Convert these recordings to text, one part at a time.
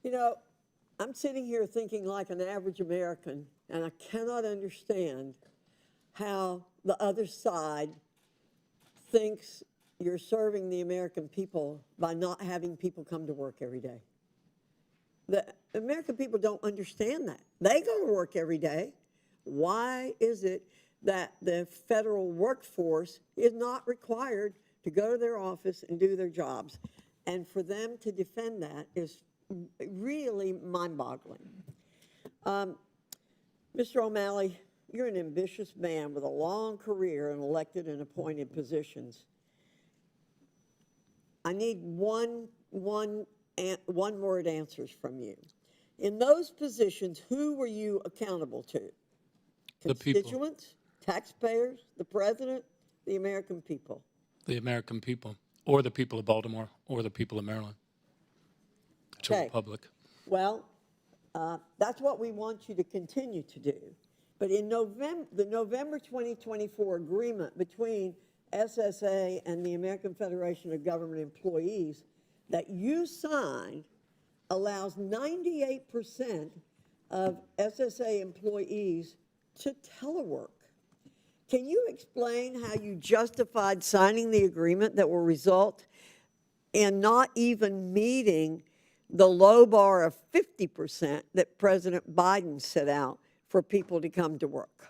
You know, I'm sitting here thinking like an average American, and I cannot understand how the other side thinks you're serving the American people by not having people come to work every day. The American people don't understand that. They go to work every day. Why is it that the federal workforce is not required to go to their office and do their jobs? And for them to defend that is really mind-boggling. Mr. O'Malley, you're an ambitious man with a long career in elected and appointed positions. I need one word answers from you. In those positions, who were you accountable to? The people. Constituents, taxpayers, the president, the American people? The American people, or the people of Baltimore, or the people of Maryland. It's a republic. Well, that's what we want you to continue to do. But in November, the November 2024 agreement between SSA and the American Federation of Government Employees that you signed allows 98% of SSA employees to telework. Can you explain how you justified signing the agreement that will result in not even meeting the low bar of 50% that President Biden set out for people to come to work?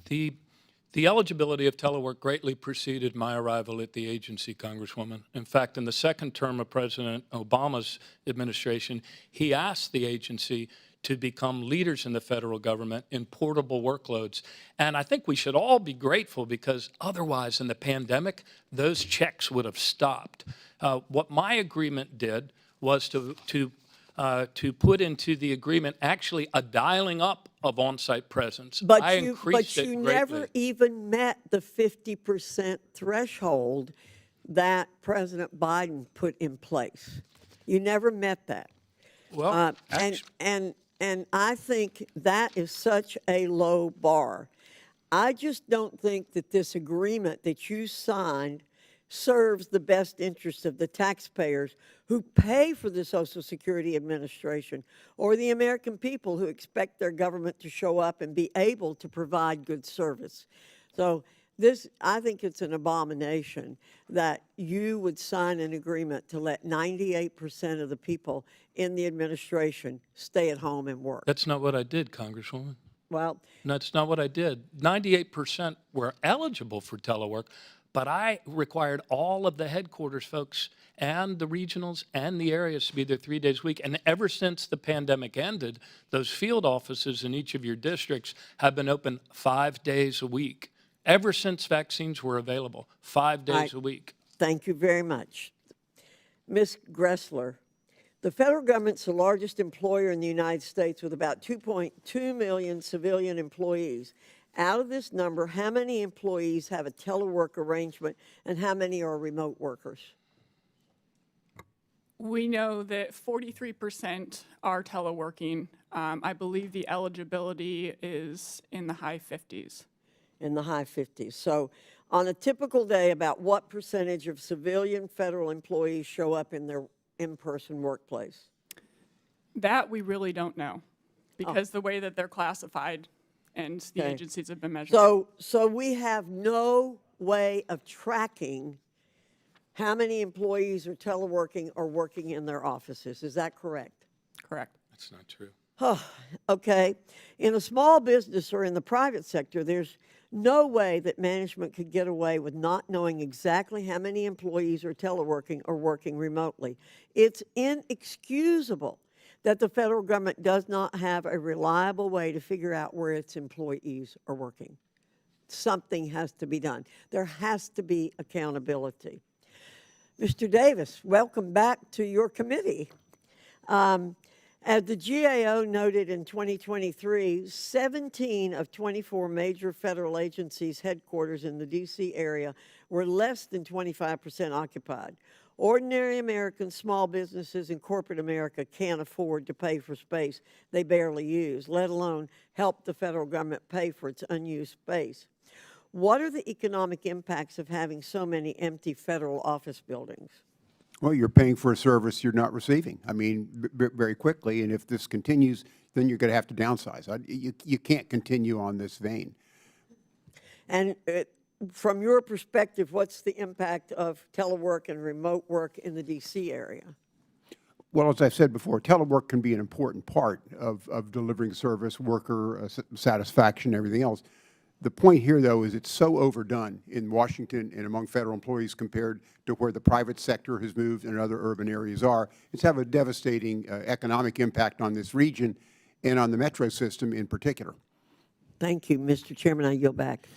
The eligibility of telework greatly preceded my arrival at the agency, Congresswoman. In fact, in the second term of President Obama's administration, he asked the agency to become leaders in the federal government in portable workloads. And I think we should all be grateful, because otherwise in the pandemic, those checks would have stopped. What my agreement did was to put into the agreement actually a dialing up of on-site presence. But I you increased it greatly. never even met the 50% threshold that President Biden put in place. You never met that. Well, And I think that is such a low bar. I just don't think that this agreement that you signed serves the best interests of the taxpayers who pay for the Social Security Administration, or the American people who expect their government to show up and be able to provide good service. So this, I think it's an abomination that you would sign an agreement to let 98% of the people in the administration stay at home and work. that's not what I did, Congresswoman. Well, That's not what I did. 98% were eligible for telework, but I required all of the headquarters folks and the regionals and the areas to be there 3 days a week. And ever since the pandemic ended, those field offices in each of your districts have been open 5 days a week. Ever since vaccines were available, 5 days a week. thank you very much. Ms. Gressler, the federal government's the largest employer in the United States with about 2.2 million civilian employees. Out of this number, how many employees have a telework arrangement and how many are remote workers? We know that 43% are teleworking. I believe the eligibility is in the high 50s. In the high 50s. So on a typical day, about what percentage of civilian federal employees show up in their in-person workplace? That we really don't know, because the way that they're classified and the agencies have been measured. So we have no way of tracking how many employees are teleworking or working in their offices. Is that correct? Correct. That's not true. Okay. In a small business or in the private sector, there's no way that management could get away with not knowing exactly how many employees are teleworking or working remotely. It's inexcusable that the federal government does not have a reliable way to figure out where its employees are working. Something has to be done. There has to be accountability. Mr. Davis, welcome back to your committee. As the GAO noted in 2023, 17 of 24 major federal agencies' headquarters in the D.C. area were less than 25% occupied. Ordinary Americans, small businesses, and corporate America can't afford to pay for space they barely use, let alone help the federal government pay for its unused space. What are the economic impacts of having so many empty federal office buildings? Well, you're paying for a service you're not receiving. I mean, very quickly, and if this continues, then you're going to have to downsize. You can't continue on this vein. And from your perspective, what's the impact of telework and remote work in the D.C. area? Well, as I've said before, telework can be an important part of delivering service, worker satisfaction, everything else. The point here, though, is it's so overdone in Washington and among federal employees compared to where the private sector has moved and other urban areas are. It's have a devastating economic impact on this region and on the metro system in particular. Thank you, Mr. Chairman. I yield back.